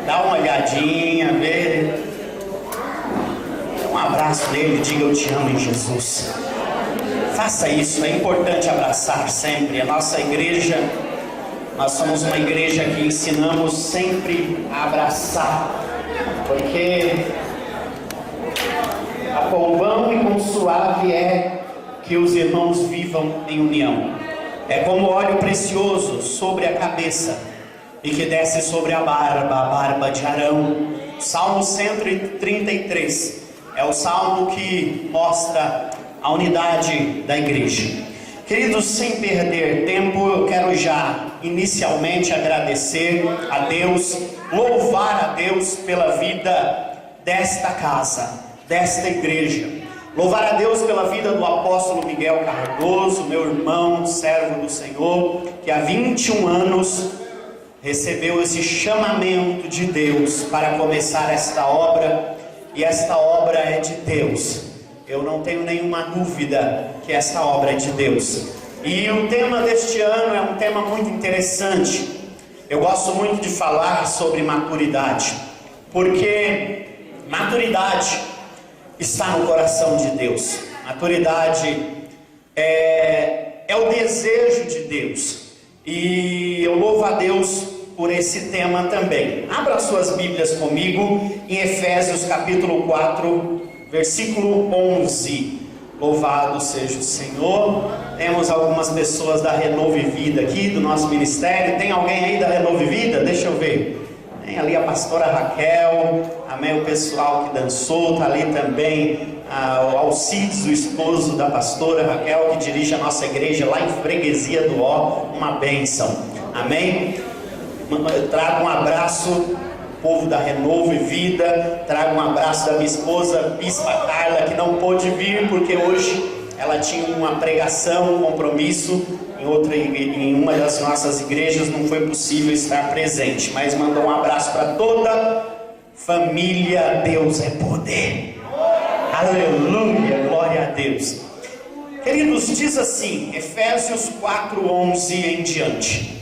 Dá uma olhadinha, vê. Dá um abraço nele e diga: eu te amo em Jesus. Faça isso, é importante abraçar sempre. A nossa igreja, nós somos uma igreja que ensinamos sempre a abraçar, porque a com bom e com suave é que os irmãos vivam em união. É como óleo precioso sobre a cabeça e que desce sobre a barba de Arão. Salmo 133 é o salmo que mostra a unidade da igreja. Queridos, sem perder tempo, eu quero já inicialmente agradecer a Deus, louvar a Deus pela vida desta casa, desta igreja. Louvar a Deus pela vida do apóstolo Miguel Cardoso, meu irmão, servo do Senhor, que há 21 anos recebeu esse chamamento de Deus para começar esta obra, e esta obra é de Deus. Eu não tenho nenhuma dúvida que esta obra é de Deus. E o tema deste ano é um tema muito interessante. Eu gosto muito de falar sobre maturidade, porque maturidade está no coração de Deus. Maturidade é o desejo de Deus. E eu louvo a Deus por esse tema também. Abra suas Bíblias comigo em Efésios capítulo 4, versículo 11. Louvado seja o Senhor. Temos algumas pessoas da Renove Vida aqui, do nosso ministério. Tem alguém aí da Renove Vida? Deixa eu ver. Tem ali a pastora Raquel, amém, o pessoal que dançou, está ali também o Alcides, o esposo da pastora Raquel, que dirige a nossa igreja lá em Freguesia do Ó, uma bênção, amém. Eu trago um abraço, povo da Renove Vida, trago um abraço da minha esposa, Bispa Carla, que não pôde vir, porque hoje ela tinha uma pregação, um compromisso em uma das nossas igrejas, não foi possível estar presente, mas mandou um abraço para toda família. Deus é poder, aleluia, glória a Deus. Queridos, diz assim, Efésios 4:11 em diante: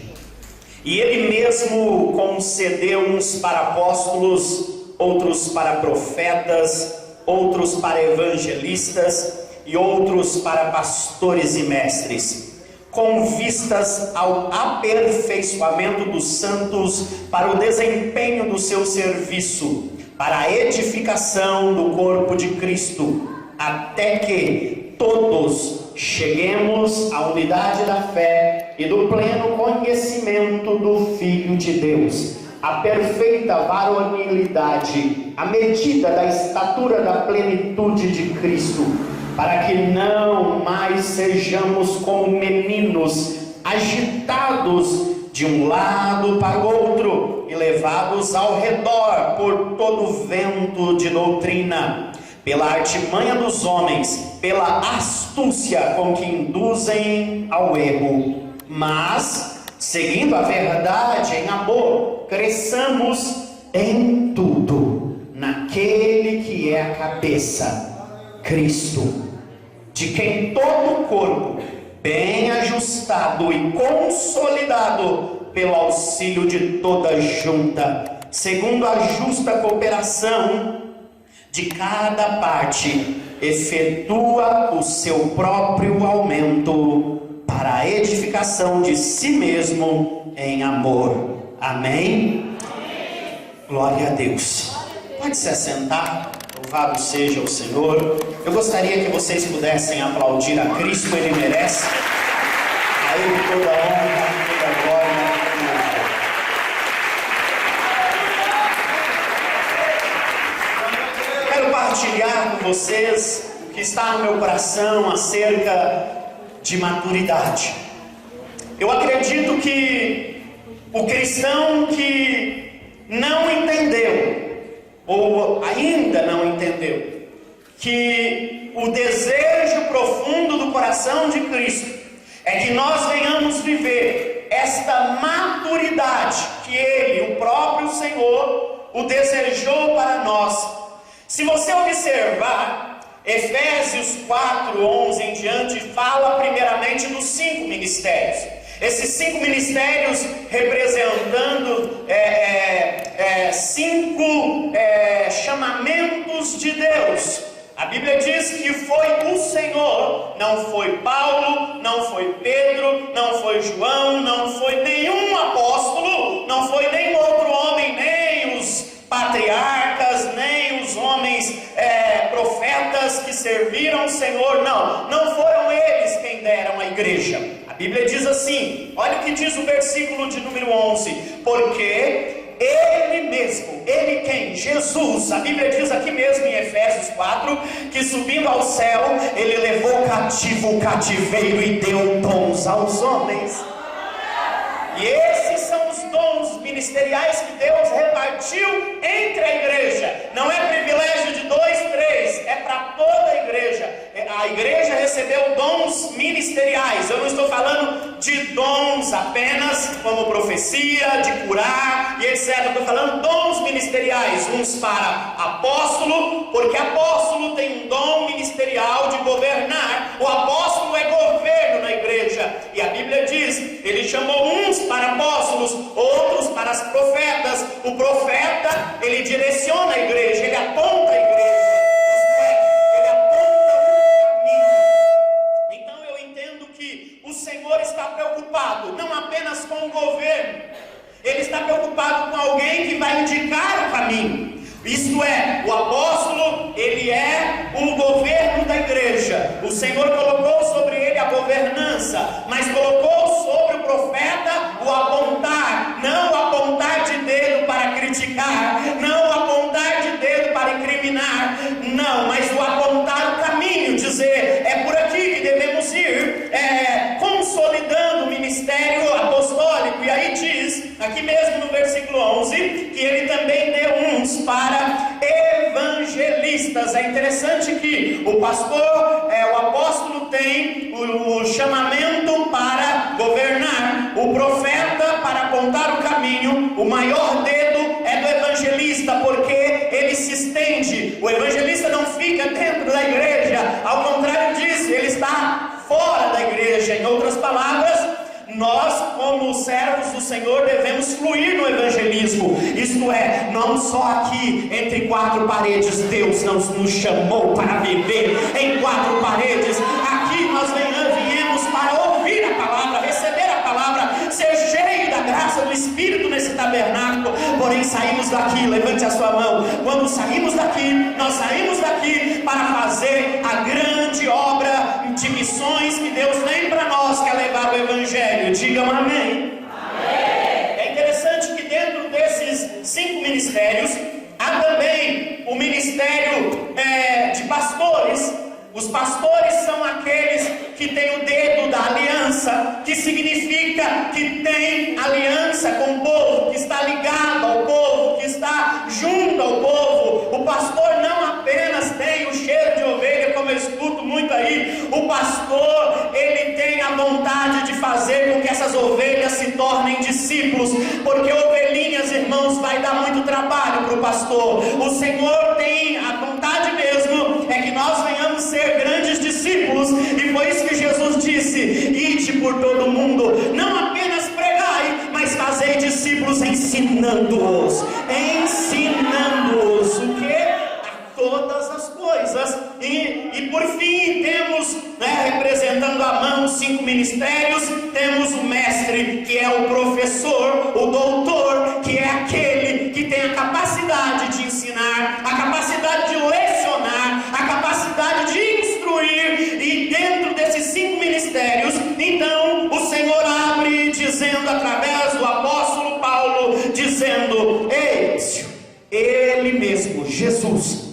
e ele mesmo concedeu uns para apóstolos, outros para profetas, outros para evangelistas e outros para pastores e mestres, com vistas ao aperfeiçoamento dos santos para o desempenho do seu serviço, para a edificação do corpo de Cristo, até que todos cheguemos à unidade da fé e do pleno conhecimento do Filho de Deus, a perfeita varonilidade, a medida da estatura da plenitude de Cristo, para que não mais sejamos como meninos, agitados de um lado para o outro e levados ao redor por todo vento de doutrina, pela artimanha dos homens, pela astúcia com que induzem ao erro, mas, seguindo a verdade em amor, cresçamos em tudo naquele que é a cabeça, Cristo, de quem todo o corpo, bem ajustado e consolidado pelo auxílio de toda junta, segundo a justa cooperação de cada parte, efetua o seu próprio aumento para a edificação de si mesmo em amor. Amém? Glória a Deus. Pode se assentar. Louvado seja o Senhor. Eu gostaria que vocês pudessem aplaudir a Cristo, Ele merece. A Ele toda a honra, toda a glória. Quero partilhar com vocês o que está no meu coração acerca de maturidade. Eu acredito que o cristão que não entendeu, ou ainda não entendeu, que o desejo profundo do coração de Cristo é que nós venhamos viver esta maturidade que Ele, o próprio Senhor, o desejou para nós. Se você observar, Efésios 4:11 em diante fala primeiramente dos 5 ministérios. Esses 5 ministérios representando que foi o Senhor, não foi Paulo, não foi Pedro, não foi João, não foi nenhum apóstolo, não foi nenhum outro homem, nem os patriarcas, nem os homens profetas que serviram o Senhor, não foram eles quem deram a igreja. A Bíblia diz assim, olha o que diz o versículo de número 11, porque Ele mesmo, Ele quem? Jesus, a Bíblia diz aqui mesmo em Efésios 4, que subindo ao céu, Ele levou cativo o cativeiro e deu dons aos homens. E esses são os dons ministeriais que Deus repartiu entre a igreja. Não é privilégio de 2, 3, é para toda a igreja. A igreja recebeu dons ministeriais. Eu não estou falando de dons apenas como profecia, de curar e etc. Eu estou falando dons ministeriais. Uns para apóstolo, porque apóstolo tem um dom ministerial de governar. O apóstolo é governo na igreja. E a Bíblia diz, ele chamou uns para apóstolos, outros para as profetas. O profeta, ele direciona a igreja, ele aponta a igreja, isto é, ele aponta o caminho. Então eu entendo que o Senhor está preocupado não apenas com o governo, Ele está preocupado com alguém que vai indicar o caminho. Isto é, o apóstolo, ele é o governo da igreja. O Senhor colocou sobre ele a governança, mas colocou sobre o profeta o apontar, não o apontar de dedo para criticar, não o apontar de dedo para incriminar, não, mas o apontar o caminho, dizer, é por aqui que devemos ir, consolidando o ministério apostólico. E aí diz, aqui mesmo no versículo 11, que ele também deu uns para evangelistas. É interessante que o pastor, o apóstolo tem o chamamento para governar, o profeta para apontar o caminho, o maior dedo é do evangelista, porque ele se estende. O evangelista não fica dentro da igreja, ao contrário disso, ele está fora da igreja. Em outras palavras, nós, como servos do Senhor, devemos fluir no evangelismo. Isto é, não só aqui entre quatro paredes. Deus não nos chamou para viver em quatro paredes. Aqui nós viemos para ouvir a palavra, receber a palavra, ser cheio da graça do Espírito nesse tabernáculo. Porém saímos daqui, levante a sua mão. Quando saímos daqui, nós saímos daqui para fazer a grande obra de missões que Deus tem para nós, que é levar o evangelho. Digam amém. Amém. É interessante que dentro desses 5 ministérios há também o ministério de pastores. Os pastores são aqueles que têm o dedo da aliança, que significa que tem aliança com o povo, que está ligado ao povo, que está junto ao povo. O pastor não apenas tem o cheiro de ovelha, como eu escuto muito aí. O pastor, ele tem a vontade de fazer com que essas ovelhas se tornem discípulos, porque ovelhinhas, irmãos, vai dar muito trabalho para o pastor. O Senhor tem a vontade mesmo, é que nós venhamos ser grandes discípulos, e foi isso que Jesus disse: ide por todo o mundo, não apenas pregai, mas fazei discípulos, ensinando-os o que? A todas as coisas. E por fim temos, representando a mão, 5 ministérios. Temos o mestre, que é o professor, o doutor, que é aquele que tem a capacidade de ensinar, a capacidade de lecionar, a capacidade de instruir. E dentro desses 5 ministérios, então o Senhor abre dizendo, através do apóstolo Paulo, dizendo: eis, ele mesmo, Jesus,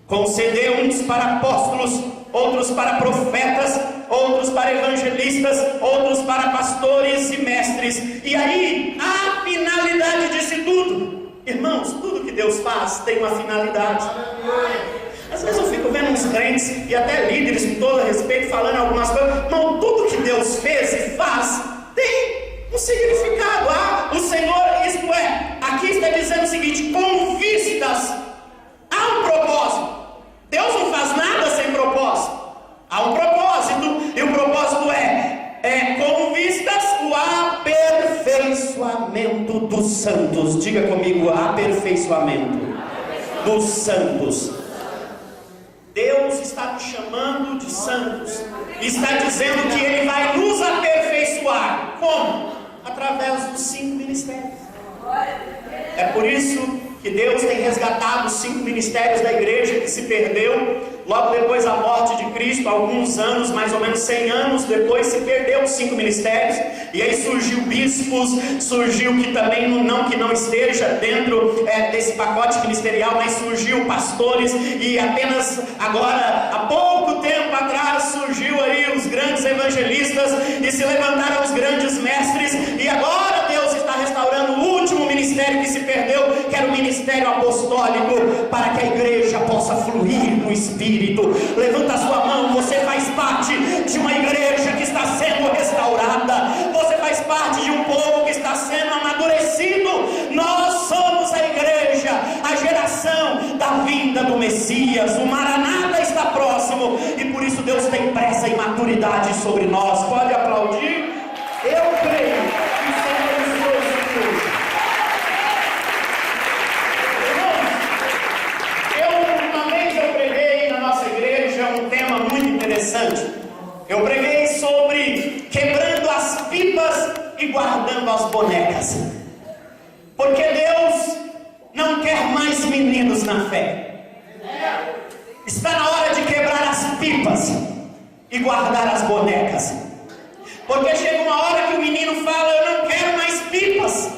concedeu uns para apóstolos, outros para profetas, outros para evangelistas, outros para pastores e mestres. E aí, a finalidade disso tudo, irmãos, tudo que Deus faz tem uma finalidade. Às vezes eu fico vendo uns crentes e até líderes, com todo respeito, falando algumas coisas. Não, tudo que Deus fez e faz tem um significado. O Senhor, isto é, aqui está dizendo o seguinte: com vistas a um propósito. Deus não faz nada sem propósito. Há um propósito, e o propósito é com vistas o aperfeiçoamento dos santos. Diga comigo: aperfeiçoamento dos santos. Deus está nos chamando de santos. Está dizendo que Ele vai nos aperfeiçoar. Como? Através dos 5 ministérios. É por isso que Deus tem resgatado os 5 ministérios da igreja que se perdeu logo depois da morte de Cristo. Alguns anos, mais ou menos 100 anos depois, se perdeu os 5 ministérios. E aí surgiu bispos, surgiu que também não que não esteja dentro desse pacote ministerial, mas surgiu pastores. E apenas agora, há pouco tempo atrás, surgiu aí os grandes evangelistas e se levantaram os grandes mestres. E agora Deus está restaurando o último ministério que se perdeu, que era o ministério apostólico, para que a igreja possa fluir no Espírito. Levanta a sua mão. Você faz parte de uma igreja que está sendo restaurada. Você faz parte de um povo que está sendo amadurecido. Nós somos a igreja, a geração da vinda do Messias. O Maranata está próximo e por isso Deus tem pressa e maturidade sobre nós. Pode aplaudir? Eu creio que somos hoje. Eu preguei na nossa igreja um tema muito interessante. Eu preguei sobre quebrando as pipas e guardando as bonecas. Porque Deus não quer mais meninos na fé. Está na hora de quebrar as pipas e guardar as bonecas. Porque chega uma hora que o menino fala: eu não quero mais pipas.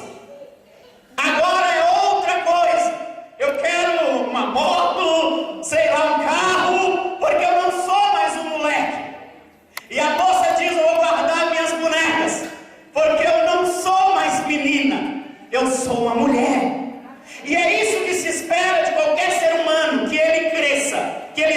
Agora é outra coisa. Eu quero uma moto, sei lá, um carro, porque eu não sou mais um moleque. E a moça diz: eu vou guardar minhas bonecas, porque eu não sou mais menina, eu sou uma mulher. E é isso que se espera de qualquer ser humano, que ele cresça, que ele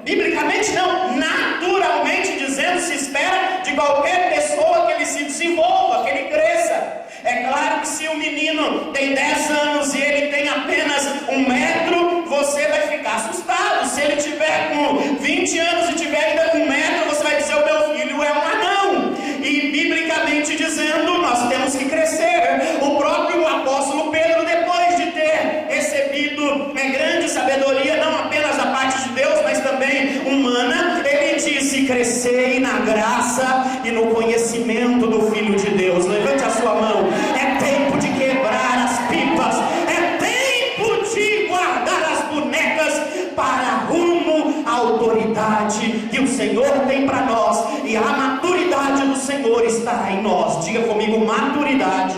biblicamente não, naturalmente dizendo, se espera de qualquer pessoa que ele se desenvolva, que ele cresça. É claro que se o menino tem 10 anos e ele tem apenas 1 metro, você vai ficar assustado. Se ele tiver com 20 anos e tiver ainda com 1 metro, você vai dizer: o meu filho é um anão. E biblicamente dizendo, nós temos que crescer. O próprio apóstolo Pedro, depois de ter recebido grande sabedoria, não apenas da parte de Deus, mas também humana, ele disse: crescei na graça e no conhecimento do Filho de Deus. Levante a sua mão. É tempo de quebrar as pipas, é tempo de guardar as bonecas para rumo à autoridade que o Senhor tem para nós. E a maturidade do Senhor está em nós. Diga comigo: maturidade.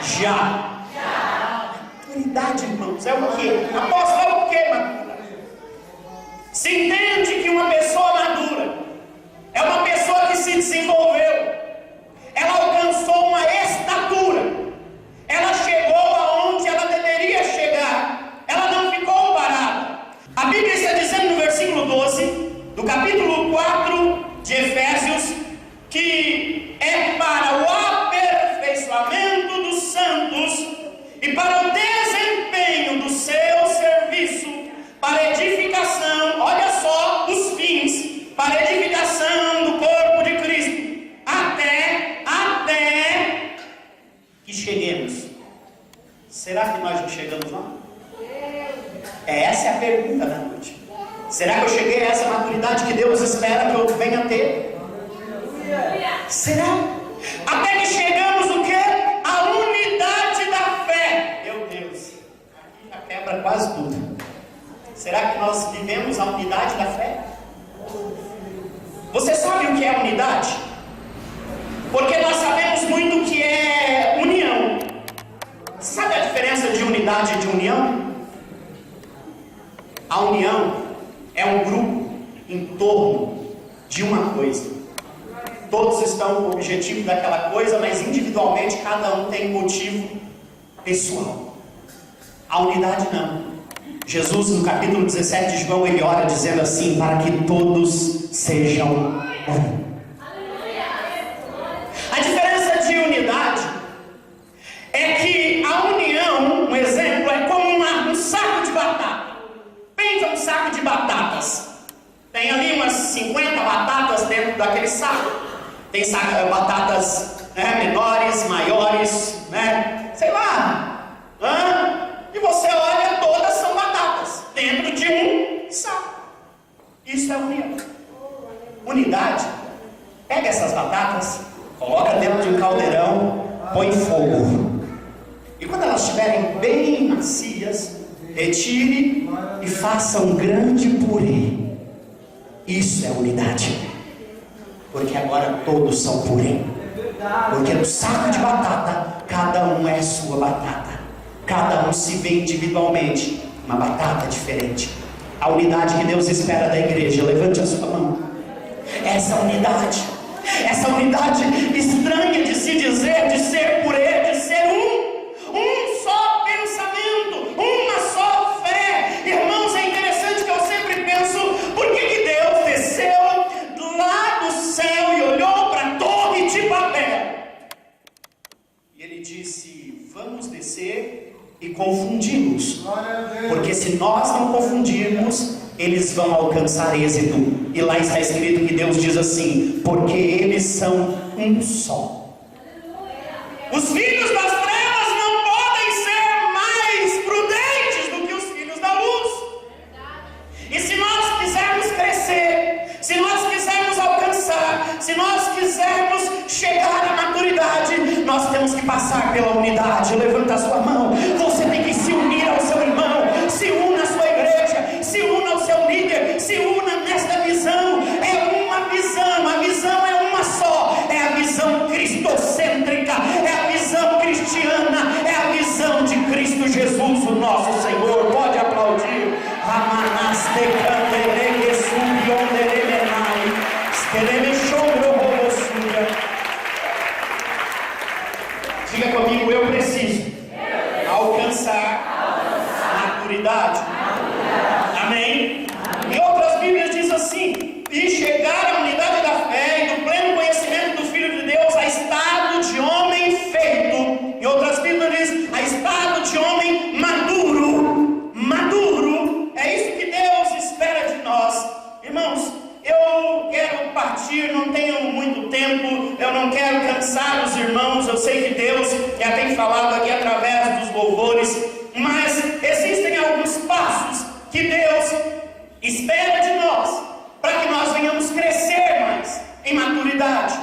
Já. Maturidade, irmãos, é o que? Apóstolo, é o que maturidade? Se entende que uma pessoa madura é uma pessoa que se desenvolveu, ela alcançou uma estatura, ela chegou aonde ela deveria chegar, ela não ficou parada. A Bíblia está dizendo no versículo 12 do capítulo 4 de Efésios, que é para o aperfeiçoamento dos santos e para o desempenho do seu serviço, para edificação, olha só os fins, para edificação do corpo de Cristo, até que cheguemos. Será que nós já chegamos lá? Essa é a pergunta da noite. Será que eu cheguei a essa maturidade que Deus espera que eu venha a ter? Será? Até que chegamos o quê? A unidade da fé. Meu Deus, aqui já quebra quase tudo. Será que nós vivemos a unidade da fé? Você sabe o que é unidade? Porque nós sabemos muito o que é união. Sabe a diferença de unidade e de união? A união é um grupo em torno de uma coisa. Todos estão com o objetivo daquela coisa, mas individualmente cada um tem um motivo pessoal. A unidade não. Jesus, no capítulo 17 de João, ele ora dizendo assim: para que todos sejam um. A diferença de unidade é que a união, um exemplo, é como um saco de batata. Pensa um saco de batatas. Tem ali umas 50 batatas dentro daquele saco. Tem batatas menores, maiores, sei lá. E você olha Unidade. Pega essas batatas, coloca dentro de um caldeirão, põe fogo. E quando elas estiverem bem macias, retire e faça um grande purê. Isso é unidade. Porque agora todos são purê. Porque no saco de batata, cada um é a sua batata. Cada um se vê individualmente, uma batata diferente. A unidade que Deus espera da igreja, levante a sua mão. Essa unidade estranha de se dizer, de ser purê, de ser um só pensamento, uma só fé. Irmãos, é interessante que eu sempre penso, por que Deus desceu lá do céu e olhou para a torre de Babel? E ele disse, vamos descer e confundi-los, porque se nós não confundirmos, eles vão alcançar êxito. E lá está escrito que Deus diz assim, porque eles são um só. Os filhos das trevas não podem ser mais prudentes do que os filhos da luz. E se nós quisermos crescer, se nós quisermos alcançar, se nós quisermos chegar à maturidade, nós temos que passar pela unidade. Levanta a sua mão. Você tem que se unir ao seu irmão, se una à sua igreja, se una ao seu líder, se una nesta visão. É uma visão, a visão é uma só, é a visão cristocêntrica, é a visão cristiana, é a visão de Cristo Jesus, o nosso Senhor. Pode aplaudir. Diga comigo, eu preciso alcançar maturidade. Amém? Em outras Bíblias diz assim, e chegar à unidade da fé e do pleno conhecimento do Filho de Deus, a estado de homem feito. Em outras Bíblias diz, a estado de homem maduro. Maduro, é isso que Deus espera de nós. Irmãos, eu quero partir, não tenho muito tempo, eu não quero cansar os irmãos, eu sei que Deus já tem falado aqui através dos louvores, mas existem alguns passos que Deus espera de nós, para que nós venhamos crescer mais em maturidade.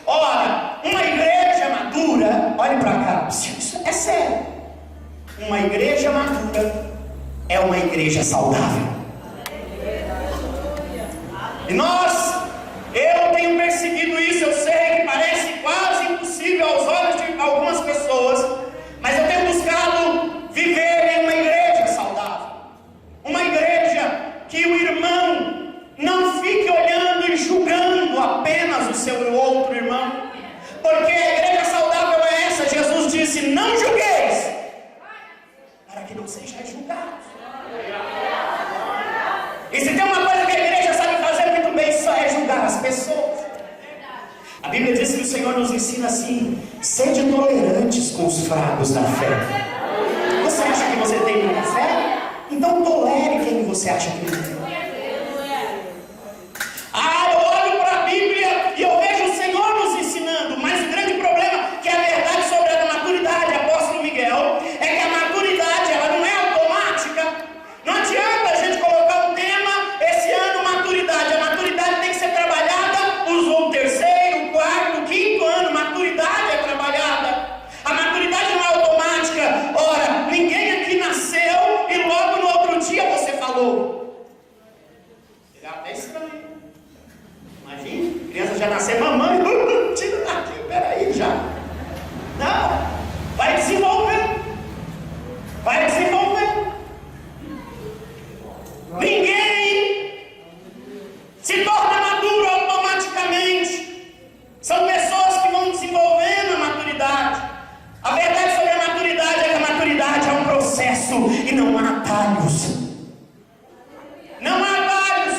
Ora, uma igreja madura, olhe para cá, isso é sério, uma igreja madura é uma igreja saudável. E eu tenho perseguido isso, eu sei que parece quase impossível aos olhos de algumas pessoas, mas eu tenho buscado viver em uma igreja saudável, uma igreja que o irmão não fique olhando e julgando apenas o seu outro irmão, porque a igreja saudável é essa. Jesus disse, não julgueis, para que não sejais julgados. E se tem uma coisa que a igreja sabe fazer muito bem, só é julgar as pessoas. A Bíblia diz que o Senhor nos ensina assim, sede tolerantes com os fracos da fé. Você acha que você tem muita fé? Então tolere quem você acha que não tem. Eu olho para a Bíblia e eu vejo o Senhor nos ensinando, mas o grande problema, que é a verdade sobre a maturidade, apóstolo Miguel, é que a maturidade, ela não é automática. Não adianta a gente colocar um tema, esse ano, maturidade. A maturidade tem que ser trabalhada, o terceiro, o quarto, o quinto ano, maturidade é trabalhada. A maturidade não é automática. Ora, ninguém aqui nasceu e logo no outro dia você falou. Será até estranho. Imagina, criança já nascer mamãe, tira daqui, peraí já. Não, vai desenvolver. Vai desenvolver. Ninguém se torna maduro automaticamente. São pessoas que vão desenvolvendo a maturidade. A verdade sobre a maturidade é que a maturidade é um processo e não há atalhos. Não há atalhos.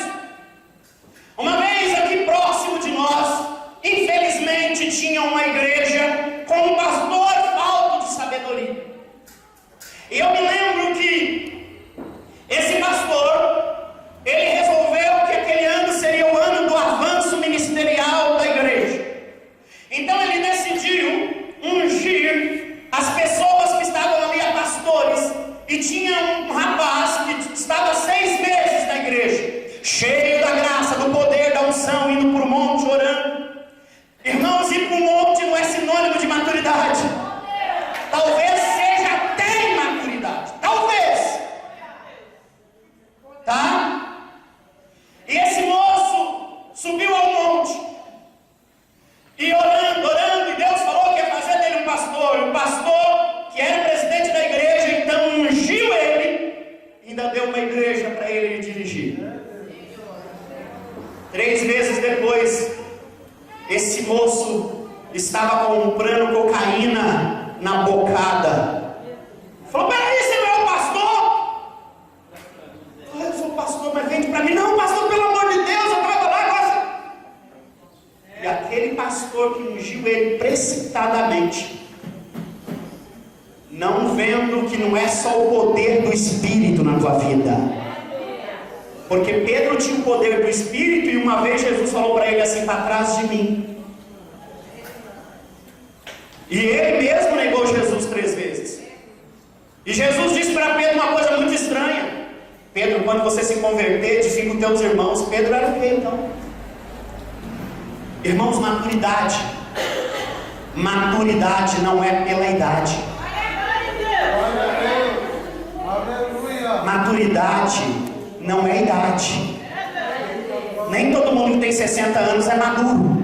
Uma vez aqui próximo de nós, infelizmente tinha uma igreja com um pastor falto de sabedoria. E eu me lembro que esse pastor, ele resolveu que aquele ano seria o ano do avanço ministerial da igreja. Então ele decidiu ungir as pessoas que estavam ali a pastores. E tinha um rapaz que estava 6 meses na igreja, cheio da graça, do poder, da unção, indo pastor. O pastor, que era presidente da igreja, então ungiu ele, ainda deu uma igreja para ele dirigir. 3 meses depois, esse moço estava comprando cocaína na bocada. Falou: peraí, você não é o pastor? Eu sou pastor, mas vende para mim. Não, pastor, pelo amor de Deus, eu estava lá quase. E aquele pastor que ungiu ele precipitadamente, não vendo que não é só o poder do Espírito na tua vida. Porque Pedro tinha o poder do Espírito, e uma vez Jesus falou para ele assim: para trás de mim. E ele mesmo negou Jesus 3 vezes. E Jesus disse para Pedro uma coisa muito estranha: Pedro, quando você se converter, edifica os teus irmãos. Pedro era o quê então? Irmãos, maturidade. Maturidade não é pela idade. Maturidade não é idade. Nem todo mundo que tem 60 anos é maduro.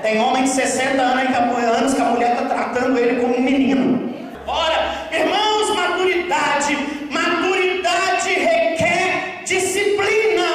Tem homem de 60 anos que a mulher está tratando ele como um menino. Ora, irmãos, maturidade requer disciplina.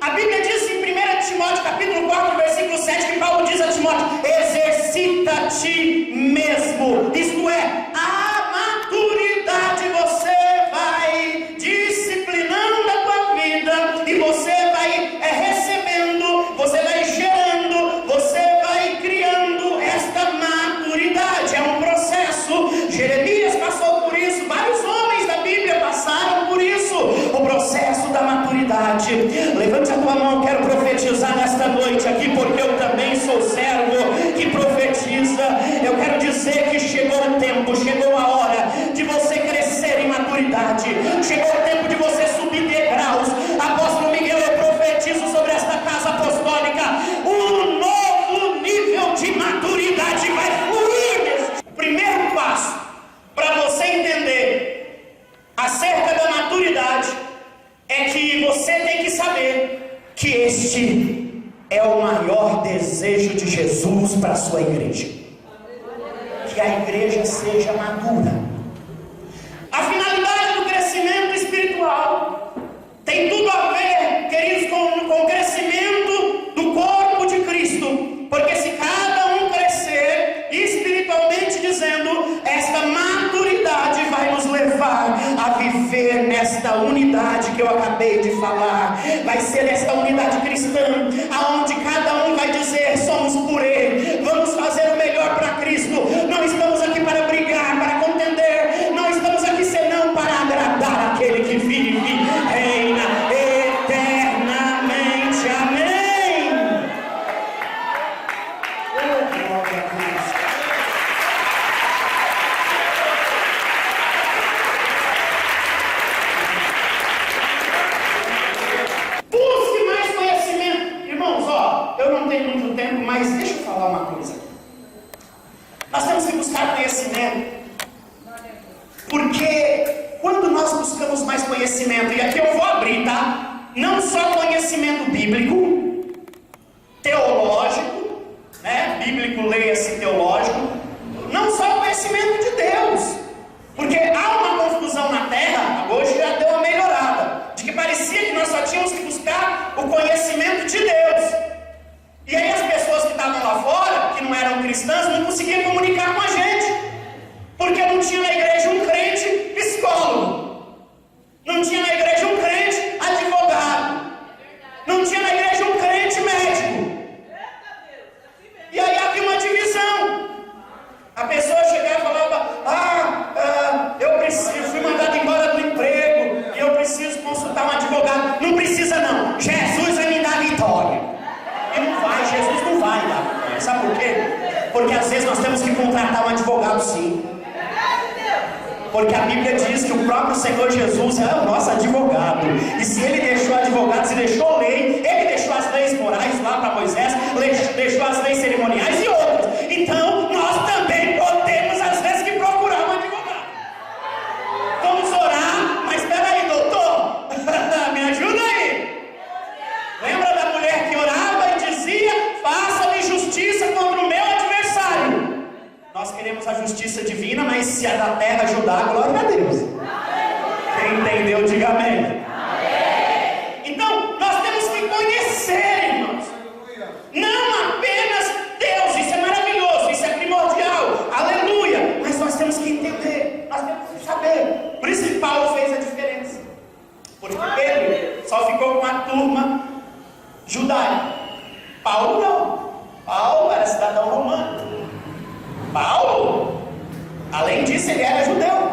A Bíblia diz em 1 Timóteo capítulo 4, versículo 7, que Paulo diz a Timóteo: exercita-te mesmo. Isto é, a maturidade você vai disciplinando a tua vida, e você vai recebendo, você vai gerando, você vai criando esta maturidade. É um processo. Jeremias passou por isso, vários homens da Bíblia passaram por isso, o processo da maturidade. Levante a tua mão, eu quero profetizar nesta noite aqui, porque eu também sou servo que profetiza. Eu quero dizer que chegou o tempo, chegou a hora de você crescer em maturidade, chegou o tempo de você subir degraus. Apóstolo Miguel, eu profetizo sobre esta casa apostólica: um novo nível de maturidade vai fluir. O primeiro passo para você entender acerca da maturidade é que você tem que saber que este é o maior desejo de Jesus para a sua igreja: que a igreja seja madura. A finalidade do crescimento espiritual tem tudo a ver, queridos, com o crescimento do corpo de Cristo. Porque se cada um crescer espiritualmente dizendo, esta maturidade vai nos levar a viver nesta unidade que eu acabei de falar. Vai ser esta unidade cristã, aonde cada um vai dizer: somos por Ele, vamos fazer o melhor para Cristo. Não estamos aqui para brigar, para contender, não estamos aqui senão para agradar aquele que vive e reina eternamente. Amém. Oh, glória a Deus. Busque mais conhecimento. Irmãos, eu não tenho muito tempo, mas deixa eu falar uma coisa. Nós temos que buscar conhecimento, porque quando nós buscamos mais conhecimento, e aqui eu vou abrir, tá? Não só conhecimento bíblico, teológico, né? Bíblico, leia-se teológico, não só conhecimento de Deus, porque há uma confusão na terra, hoje já deu uma melhorada, de que parecia que nós só tínhamos que buscar o conhecimento de Deus. E aí as pessoas que estavam lá fora, que não eram cristãs, não conseguiam comunicar com a gente, porque não tinha na igreja um crente psicólogo, não tinha na igreja um crente advogado, não tinha na igreja um crente médico. E aí havia uma divisão. A pessoa chegava e falava: eu fui mandado embora do emprego e eu preciso consultar um advogado. Não precisa não, Jesus vai me dar vitória. E não vai, Jesus não vai dar vitória. Sabe por quê? Porque às vezes nós temos que contratar um advogado, sim. Porque a Bíblia diz que o próprio Senhor Jesus é o nosso advogado. E se Ele deixou advogado, se deixou lei, Ele deixou as leis morais lá para Moisés, deixou as leis cerimoniais e outras. Então, nós também podemos, às vezes, que procurar um advogado. Vamos orar, mas espera aí, doutor, me ajuda aí. Lembra da mulher que orava e dizia: faça-me justiça contra o meu adversário? Nós queremos a justiça divina divina, mas se a da terra ajudar, glória a Deus. Quem entendeu, diga amém. Então, nós temos que conhecer, irmãos. Não apenas Deus, isso é maravilhoso, isso é primordial, aleluia. Mas nós temos que entender, nós temos que saber. Por isso que Paulo fez a diferença. Porque Pedro só ficou com a turma judaica. Paulo não. Paulo era cidadão romano. Paulo, além disso, ele era judeu.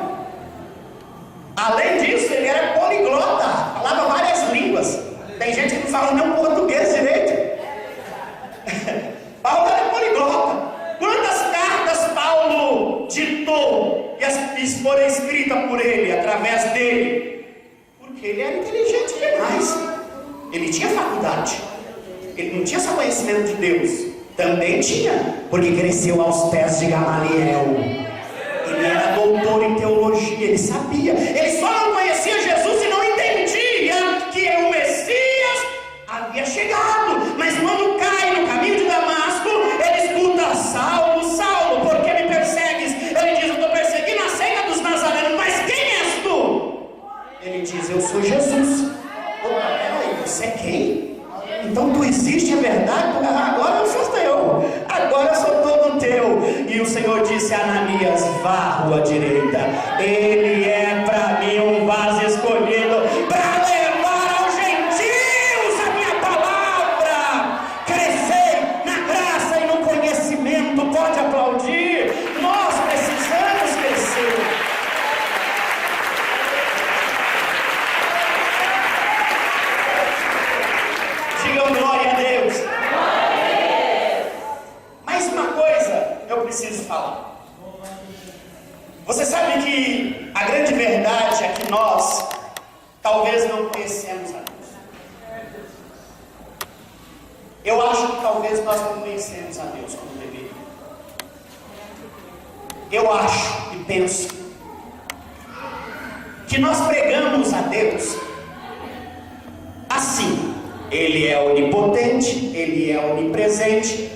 Além disso, ele era poliglota, falava várias línguas. Tem gente que não fala nem português direito. Paulo era poliglota. Quantas cartas Paulo ditou e foram escritas por ele, através dele? Porque ele era inteligente demais. Ele tinha faculdade. Ele não tinha só conhecimento de Deus. Também tinha, porque cresceu aos pés de Gamaliel. Ele era doutor em teologia, ele sabia. Ele só não conhecia Jesus e não entendia que o Messias havia chegado. Mas quando cai no caminho de Damasco, ele escuta: Saulo, Saulo, por que me persegues? Ele diz: eu estou perseguindo a seita dos nazarenos. Mas quem és tu? Ele diz: eu sou Jesus. Opa, peraí, você é quem? Então tu existe, é verdade? Agora eu sou teu, agora eu sou todo teu. E o Senhor disse a Ananias: vá à rua direita. Ele é para mim um vaso escolhido para levar aos gentios a minha palavra. Crescer na graça e no conhecimento. Pode aplaudir. Nós precisamos crescer. Glória a Deus. Mais uma coisa eu preciso falar. Você sabe que a grande verdade é que nós talvez não conhecemos a Deus. Eu acho que talvez nós não conhecemos a Deus como deveria. Eu acho e penso que nós pregamos a Deus assim: Ele é onipotente, Ele é onipresente,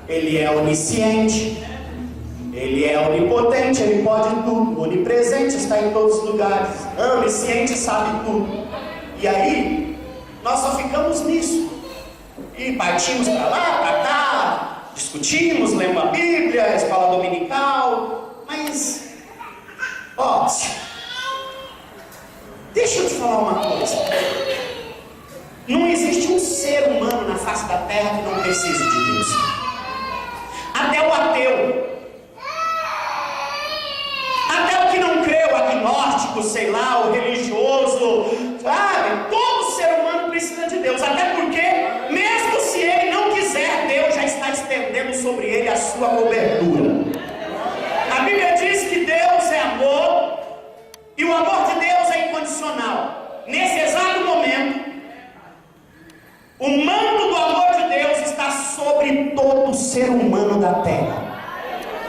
Ele é onisciente, Ele é onipotente, Ele pode tudo, onipresente, está em todos os lugares, onisciente, sabe tudo. E aí, nós só ficamos nisso, e partimos para lá, para cá, discutimos, lemos a Bíblia, escola dominical, mas, deixa eu te falar uma coisa. Não existe um ser humano na face da terra que não precise de Deus. Até o ateu, até o que não crê, o agnóstico, sei lá, o religioso, sabe? Todo ser humano precisa de Deus. Até porque, mesmo se ele não quiser, Deus já está estendendo sobre ele a sua cobertura. A Bíblia diz que Deus é amor, e o amor de Deus é incondicional. Nesse exato momento, o manto do amor de Deus está sobre todo ser humano da terra.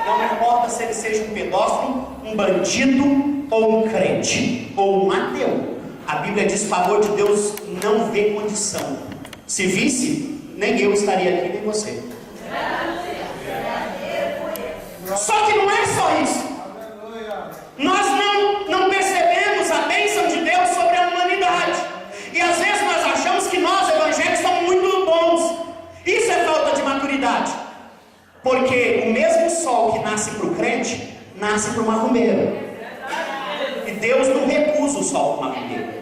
Não importa se ele seja um pedófilo, um bandido, ou um crente, ou um ateu. A Bíblia diz que o amor de Deus não vê condição. Se visse, nem eu estaria aqui, nem você. Só que não é só isso. Nós não percebemos a bênção de Deus sobre a humanidade. E às vezes nós achamos que nós, evangélicos, somos muito bons. Isso é falta de maturidade. Porque o mesmo sol que nasce para o crente, nasce para o macumbeiro. E Deus não recusa o sol para o macumbeiro.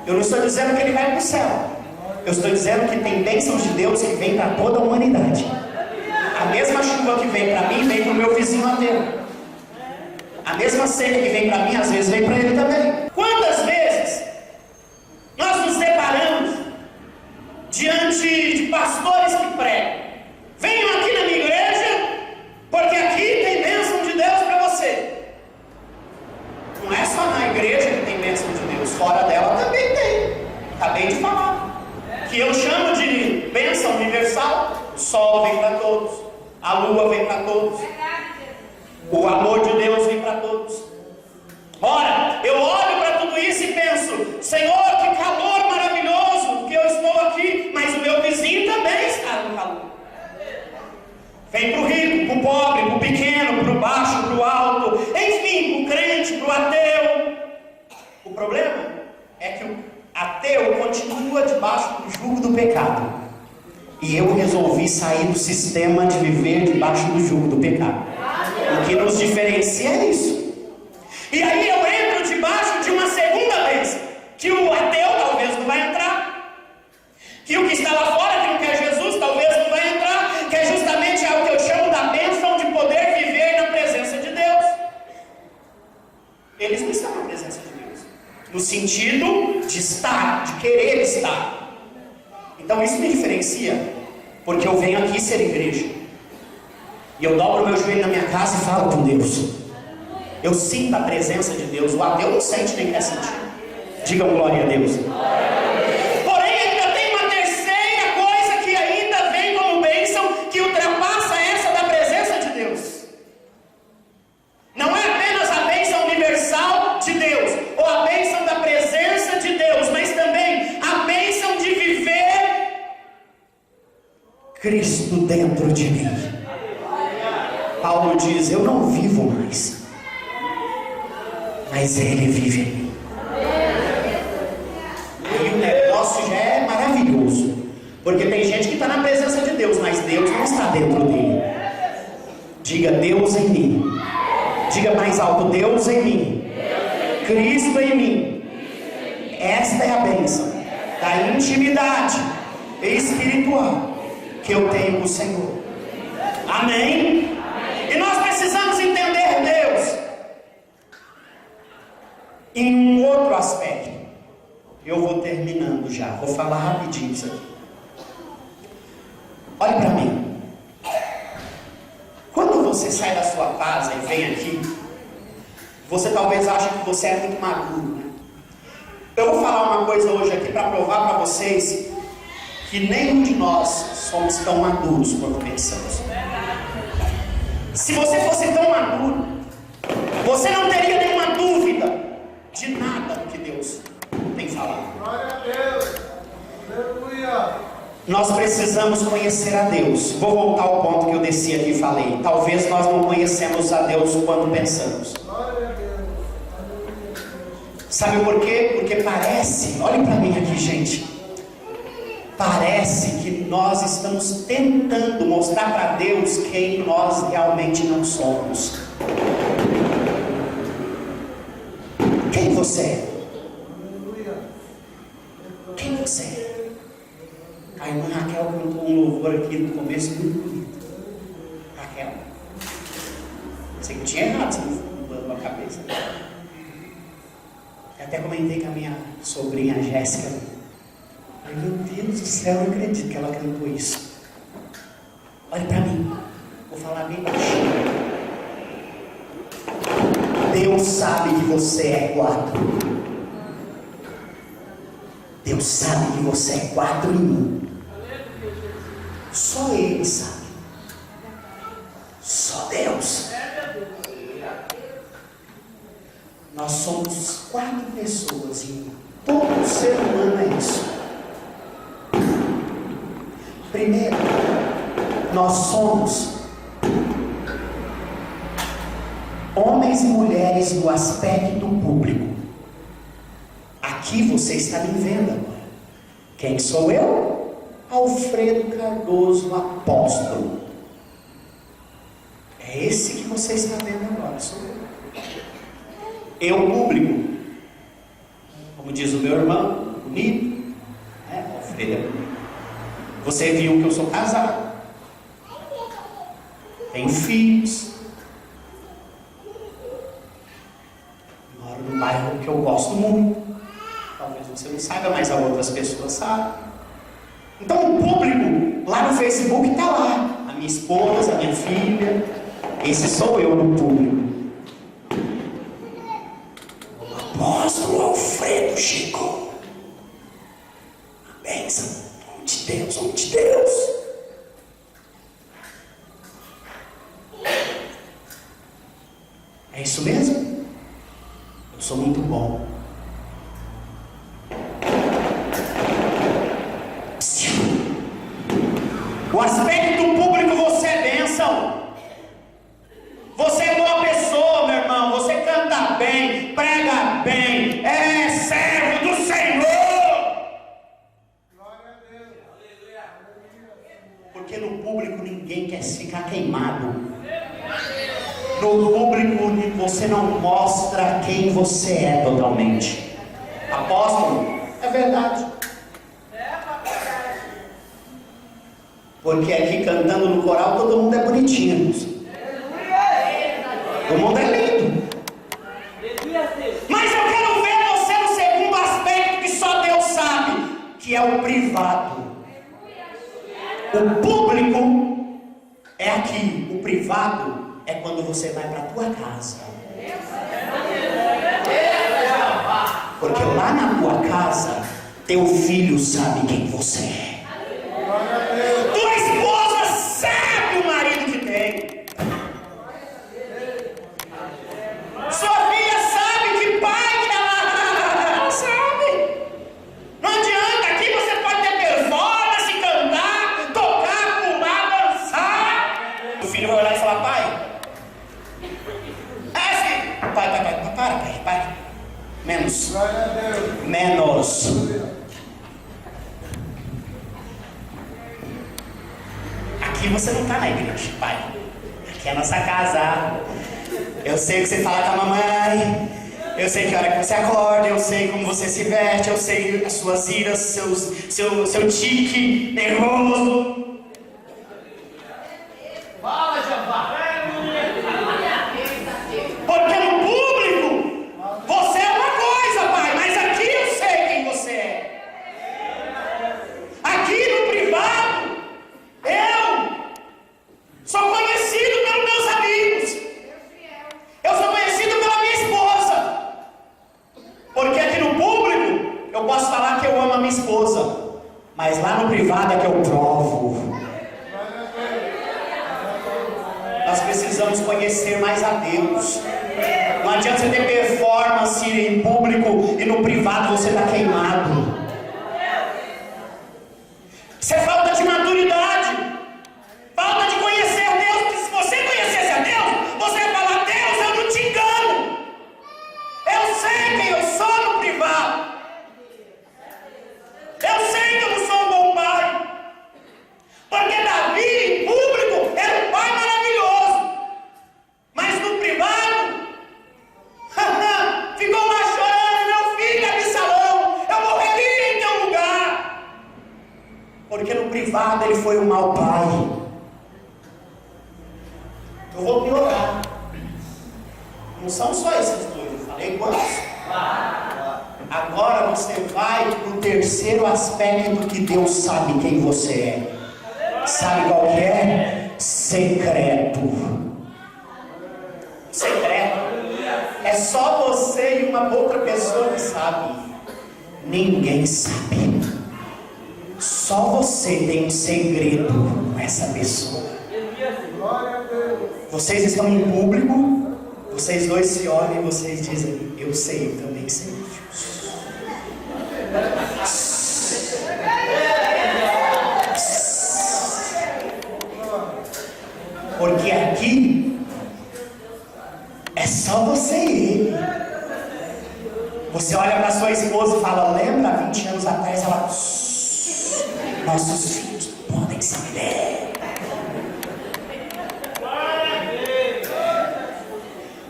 Eu não estou dizendo que ele vai para o céu. Eu estou dizendo que tem bênçãos de Deus que vem para toda a humanidade. A mesma chuva que vem para mim, vem para o meu vizinho ateu. A mesma seca que vem para mim, às vezes vem para ele também. Quantas vezes nós nos deparamos diante de pastores que pregam: venham aqui na minha igreja, porque aqui tem bênção de Deus para você. Não é só na igreja que tem bênção de Deus, fora dela também tem. Acabei de falar que eu chamo de bênção universal. O sol vem para todos, a lua vem para todos, o amor de Deus vem para todos. Ora, eu olho para tudo isso e penso: Senhor, que calor maravilhoso que eu estou aqui, mas o meu vizinho também está no calor. Vem para o rico, para o pobre, para o pequeno, para o baixo, para ateu continua debaixo do jugo do pecado. E eu resolvi sair do sistema de viver debaixo do jugo do pecado. O que nos diferencia é isso. E aí eu entro debaixo de uma segunda bênção, que o ateu talvez não vai entrar, que o que está lá fora, que não quer Jesus, talvez não vai entrar, que é justamente algo que eu chamo da bênção de poder viver na presença de Deus. Eles não estão na presença de Deus, no sentido de estar, de querer estar. Então isso me diferencia, porque eu venho aqui ser igreja, e eu dobro meu joelho na minha casa e falo com Deus. Eu sinto a presença de Deus. O ateu não sente nem quer sentir. Digam glória a Deus. Porém, ainda tem uma terceira coisa que ainda vem como bênção, que ultrapassa essa da presença de Deus. Não é apenas a bênção universal de Deus, ou a bênção da presença de Deus, mas também a bênção de viver Cristo dentro de mim. Paulo diz: eu não vivo mais, mas Ele vive em mim. Aí o negócio já é maravilhoso, porque tem gente que está na presença de Deus, mas Deus não está dentro dele. Diga: Deus em mim. Diga mais alto: Deus em mim, Cristo em mim. Esta é a bênção da intimidade espiritual que eu tenho com o Senhor. Amém? E nós precisamos entender Deus em um outro aspecto. Eu vou terminando já, vou falar rapidinho isso aqui. Olhe para mim. Quando você sai da sua casa e vem aqui, você talvez ache que você é muito maduro, né? Eu vou falar uma coisa hoje aqui para provar para vocês que nenhum de nós somos tão maduros quanto pensamos. Se você fosse tão maduro, você não teria nenhuma dúvida de nada do que Deus tem falado. Glória a Deus. Aleluia. Nós precisamos conhecer a Deus. Vou voltar ao ponto que eu desci aqui e falei. Talvez nós não conhecemos a Deus quando pensamos. Glória a Deus. Sabe por quê? Porque parece, olhem para mim aqui, gente. Parece que nós estamos tentando mostrar para Deus quem nós realmente não somos. Quem você é? Quem você é? A irmã Raquel cantou um louvor aqui no começo muito bonito. Raquel, sei que eu tinha errado esse louvor na cabeça. Eu até comentei com a minha sobrinha Jéssica. Ai, meu Deus do céu, eu não acredito que ela cantou isso. Olhe para mim, vou falar bem baixinho. Deus sabe que você é 4. Deus sabe que você é 4 em 1. Só Ele sabe. Só Deus. Nós somos 4 pessoas em 1. Todo ser humano é isso. Primeiro, nós somos homens e mulheres no aspecto público. Aqui você está me vendo agora. Quem sou eu? Alfredo Cardoso, apóstolo. É esse que você está vendo agora, sou eu. Eu público, como diz o meu irmão, bonito, né? Alfredo é bonito. Você viu que eu sou casado, tenho filhos, moro num bairro que eu gosto muito. Talvez você não saiba, mas outras pessoas sabem. Então o público lá no Facebook está lá. A minha esposa, a minha filha. Esse sou eu no público. O apóstolo Alfredo Chico. A bênção. Homem de Deus, homem de Deus. É isso mesmo? Eu sou muito bom. O aspecto público, você é bênção. Você é boa pessoa, meu irmão. Você canta bem, prega bem, é servo do Senhor. público você não mostra quem você é totalmente. Apóstolo, é verdade. Porque aqui cantando no coral todo mundo é bonitinho. O mundo é lindo. Mas eu quero ver você no segundo aspecto que só Deus sabe, que é o privado. O público é aqui, o privado é quando você vai para a tua casa. Porque lá na tua casa, teu filho sabe quem você é. Tua esposa sabe o marido que tem. Sua filha sabe que pai que ela sabe. Não adianta, aqui você pode ter performance, cantar, tocar, pular, dançar. O filho vai olhar e falar: pai. Filho. Pai, para. Menos. Aqui você não está na igreja, pai. Aqui é a nossa casa. Eu sei o que você fala com a mamãe. Eu sei que hora que você acorda. Eu sei como você se veste. Eu sei as suas iras, seu tique nervoso. Fala, Jeová. Porque no público você é uma coisa, pai. Mas aqui eu sei quem você é. Aqui no privado eu sou conhecido pelos meus amigos. Eu sou conhecido pela minha esposa. Porque aqui no público eu posso falar que eu amo a minha esposa, mas lá no privado é que eu provo. Nós precisamos conhecer mais a Deus. Não adianta você ter performance em público e no privado você está queimado. Isso é falta de maturidade. Falta de conhecer Deus. Porque se você conhecesse a Deus, você ia falar: Deus, eu não te engano. Eu sei quem eu sou no privado. Eu sei que eu não sou um bom pai. Porque Davi, em público, era um pai maravilhoso. Mas no privado, ficou lá chorando: meu filho Absalão, eu morreria em teu lugar. Porque no privado ele foi um mau pai. Eu vou piorar. Não são só esses dois, eu falei quantos? Agora você vai para o terceiro aspecto que Deus sabe quem você é. Sabe qual que é? Secreto. Secreto. É só você e uma outra pessoa que sabe. Ninguém sabe. Só você tem um segredo com essa pessoa. Vocês estão em público, vocês dois se olham e vocês dizem: eu sei, eu também sei. Porque aqui é só você e ele. Você olha para sua esposa e fala: lembra, 20 anos atrás ela... nossos filhos podem saber.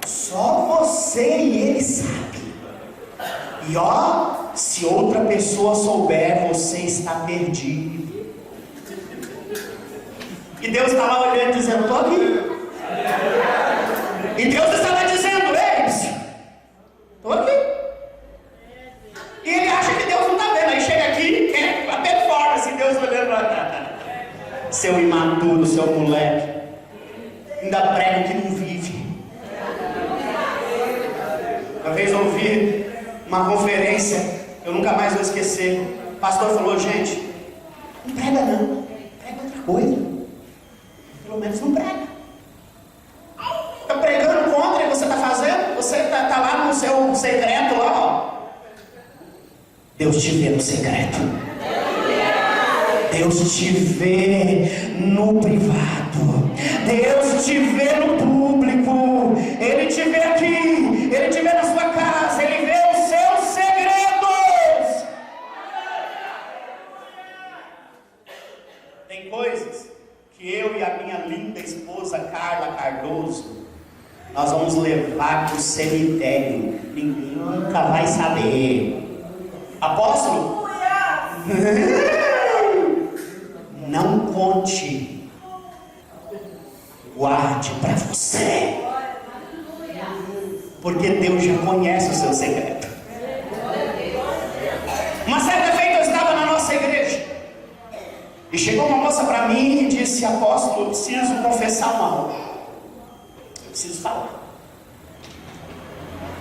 Só você e ele sabe. E ó, se outra pessoa souber, você está perdido. E Deus está lá olhando, dizendo: estou aqui. E Deus estava dizendo: ei, estou aqui. E ele acha que Deus não está vendo. Aí chega aqui, a performance, Deus olhando lá. Seu imaturo, seu moleque. Ainda prega o que não vive. Uma vez eu ouvi uma conferência, eu nunca mais vou esquecer. O pastor falou: gente, não prega não, prega outra coisa. Pelo menos não prega. Está pregando contra e você está fazendo? Você está lá no seu secreto lá, ó. Deus te vê no secreto. Deus te vê no privado. Deus te vê no público. Ele te vê aqui. Ele te vê na sua casa. Ele vê os seus segredos. Tem coisas que eu e a minha linda esposa Carla Cardoso, nós vamos levar levar para o cemitério. Ninguém nunca vai saber. Apóstolo, não conte. Guarde para você. Porque Deus já conhece o seu segredo. Uma certa feita eu estava na nossa igreja. E chegou uma moça para mim e disse: apóstolo, eu preciso confessar algo. Eu preciso falar.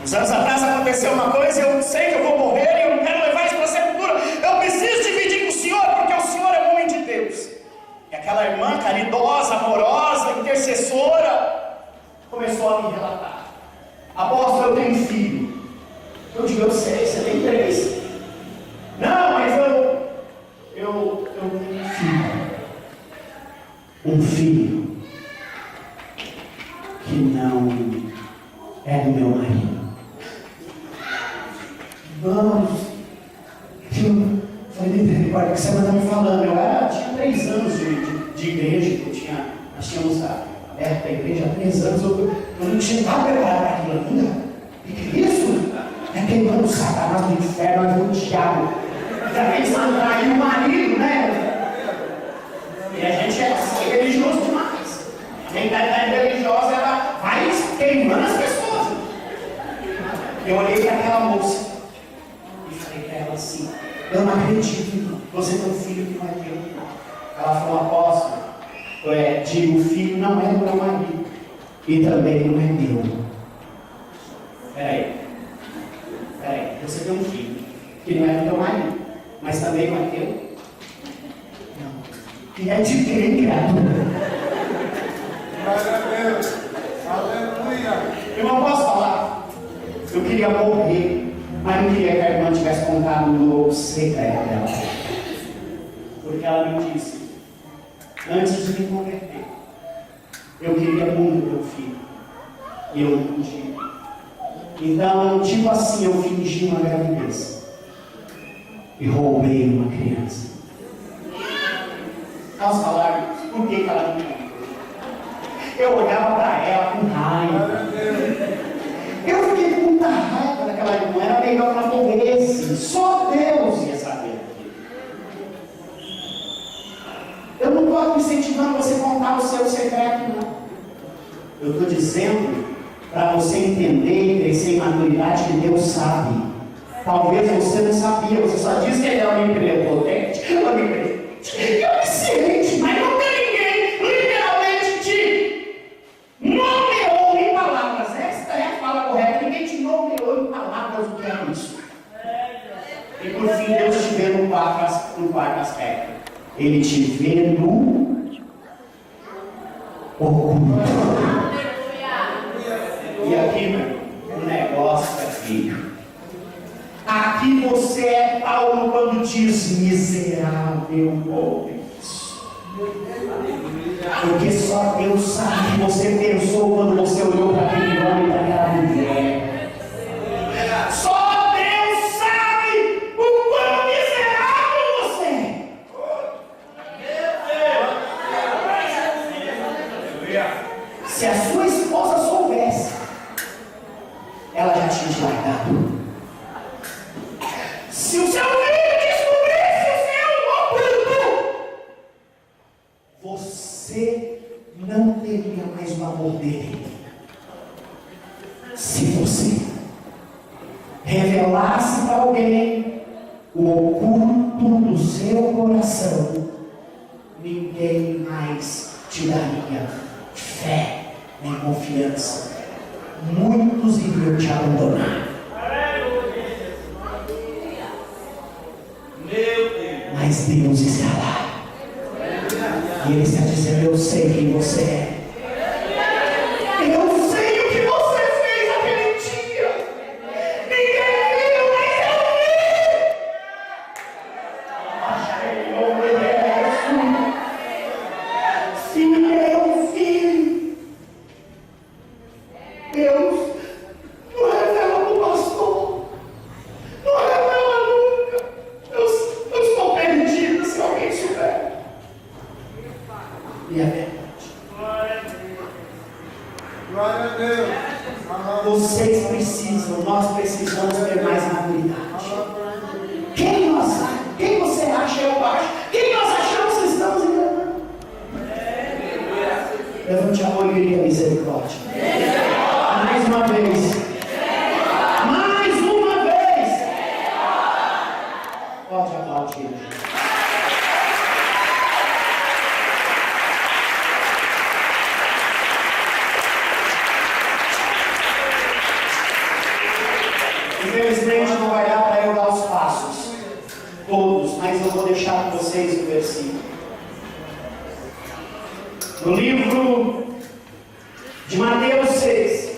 Uns anos atrás aconteceu uma coisa, eu sei que eu vou morrer e eu não quero levar isso para a sepultura. Eu preciso dividir com o Senhor, porque o Senhor é homem de Deus. E aquela irmã caridosa, amorosa, intercessora, começou a me relatar: apóstolo, eu tenho filho. Eu digo: eu sei, você tem 3. Não, mas eu tenho um filho que não é do meu marido. Vamos. Eu falei: misericórdia, que você está me falando? Eu tinha 3 anos de igreja, nós tínhamos aberto a igreja há 3 anos, eu não tinha nada preparado para aquilo ainda. O que é isso? É queimando o Satanás do inferno, mas o diabo. Já pensando aí o marido, né? E a gente é religioso demais. A mentalidade religiosa, ela vai queimando as pessoas. Eu olhei para aquela moça e falei para ela assim: eu não acredito, você tem um filho que não é teu. Ela falou: apóstolo, o filho não é do meu marido e também não é meu. Peraí, você tem um filho que não é do teu marido, mas também não é teu? Não. E é de quem, criatura? Glória a Deus. Aleluia. Irmão, posso falar? Eu queria morrer, mas não queria que a irmã tivesse contado no segredo dela. Porque ela me disse, antes de me converter, eu queria muito meu filho. E eu não podia. Então, tipo assim, eu fingi uma gravidez. E roubei uma criança. Nós falamos, por que ela não contou? Eu olhava para ela com raiva. Eu fiquei com muita raiva daquela irmã. Era melhor que ela morresse. Só Deus ia saber. Eu não estou incentivando você a contar o seu secreto, não. Eu estou dizendo para você entender e crescer em maturidade que Deus sabe. Talvez você não sabia, você só disse que ele é onipotente, onisciente, mas não tem ninguém literalmente te nomeou em palavras. Esta é a fala correta. Ninguém te nomeou em palavras o que é isso. E por fim, Deus te vê no quarto aspecto. Ele te vê no oculto. E aqui, meu, o negócio é filho. Aqui você é Paulo quando diz: miserável homem. Porque só Deus sabe o que você pensou quando você olhou para aquele homem e para aquela mulher. Só Deus sabe o quão miserável você é. Se a sua esposa soubesse, ela já tinha te largado. Se o seu filho descobrisse o seu oculto, você não teria mais o amor dele. Se você revelasse para alguém o oculto do seu coração, ninguém mais te daria fé nem confiança. Muitos iriam te abandonar. Mas Deus está lá. E Ele está dizendo: eu sei quem você é. Eu sei o que você fez aquele dia. Ninguém viu, mas eu vi. Se meu filho, Deus não revela para o pastor, não revela nunca. Eu estou perdido, se alguém souber. E é verdade. Vocês precisam, nós precisamos ter mais maturidade. Quem você acha? Eu acho. Quem nós achamos que estamos enganando? Levante a mão e grite a misericórdia. Mais uma vez. Mais uma vez. Pode aplaudir. Infelizmente não vai dar para eu dar os passos todos, mas eu vou deixar com vocês o versículo. No livro de Mateus 6,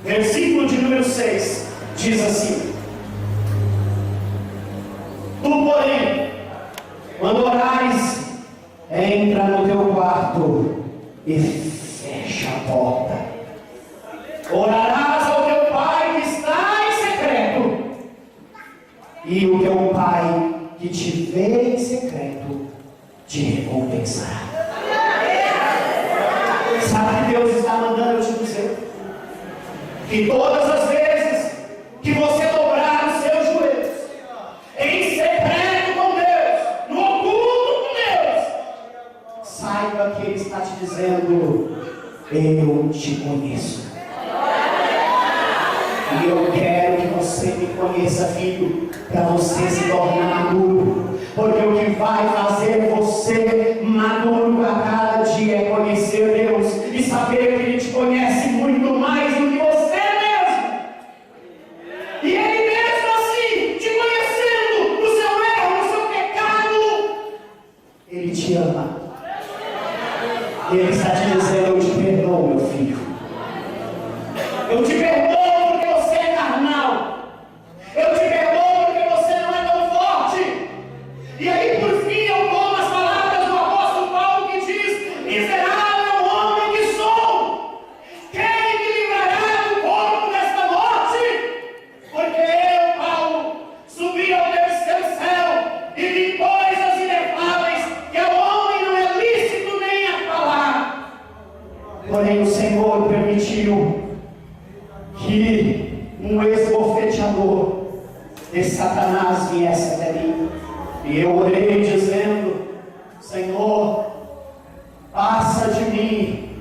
versículo de número 6, diz assim: Tu, porém, quando orares, entra no teu quarto e fecha a porta. Orarás ao teu Pai que está em secreto, e o teu Pai que te vê em secreto te recompensará. Sabe o que Deus está mandando eu te dizer? Que todas as vezes que você dobrar os seus joelhos, em secreto com Deus, no oculto com Deus, saiba que Ele está te dizendo: eu te conheço. E eu quero que você me conheça, filho, para você se tornar maduro. Porque o que vai fazer você maduro a cada dia é conhecer Deus e saber que Ele te conhece muito mais do que você mesmo. E Ele mesmo assim, te conhecendo no seu erro, no seu pecado, Ele te ama. Ele está te dizendo: eu te perdoo, meu filho. Eu te perdoo. Eu te perdoo porque você não é tão forte. E aí por fim eu tomo as palavras do apóstolo Paulo que diz: miserável homem que sou, quem me livrará do corpo desta morte? Porque eu, Paulo, subi ao terceiro céu e vi coisas inefáveis que ao homem não é lícito nem a falar. Porém o Senhor permitiu que um esbofeteador de Satanás viesse até mim, e eu orei dizendo: Senhor, passa de mim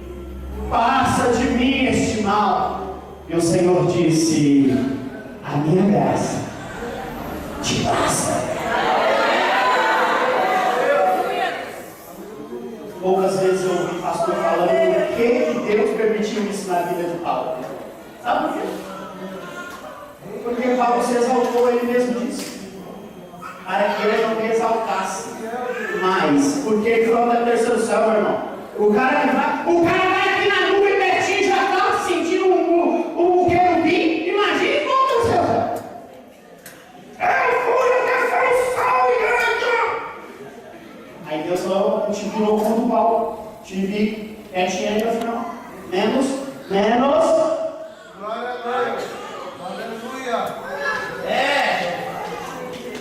este mal. E o Senhor disse: a minha graça te basta. Poucas vezes eu ouvi pastor falando por que Deus permitiu isso na vida de Paulo. Sabe por quê? Porque Paulo se exaltou, ele mesmo disse, para que ele não me exaltasse mais. Porque ele falou da terceiro céu, meu irmão. O cara vai aqui na nuvem pertinho, já está sentindo o querubim. Imagine como o céu. Eu fui até o céu, igreja. Aí Deus falou: te virou contra o Paulo. Te vi pertinho ainda no final. Menos. Glória a Deus.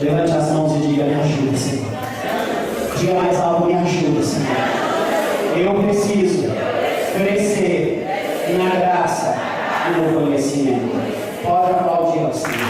Levante as mãos e diga: me ajuda, Senhor. Diga mais alto: me ajuda, Senhor. Eu preciso crescer na graça e no conhecimento. Pode aplaudir ao Senhor.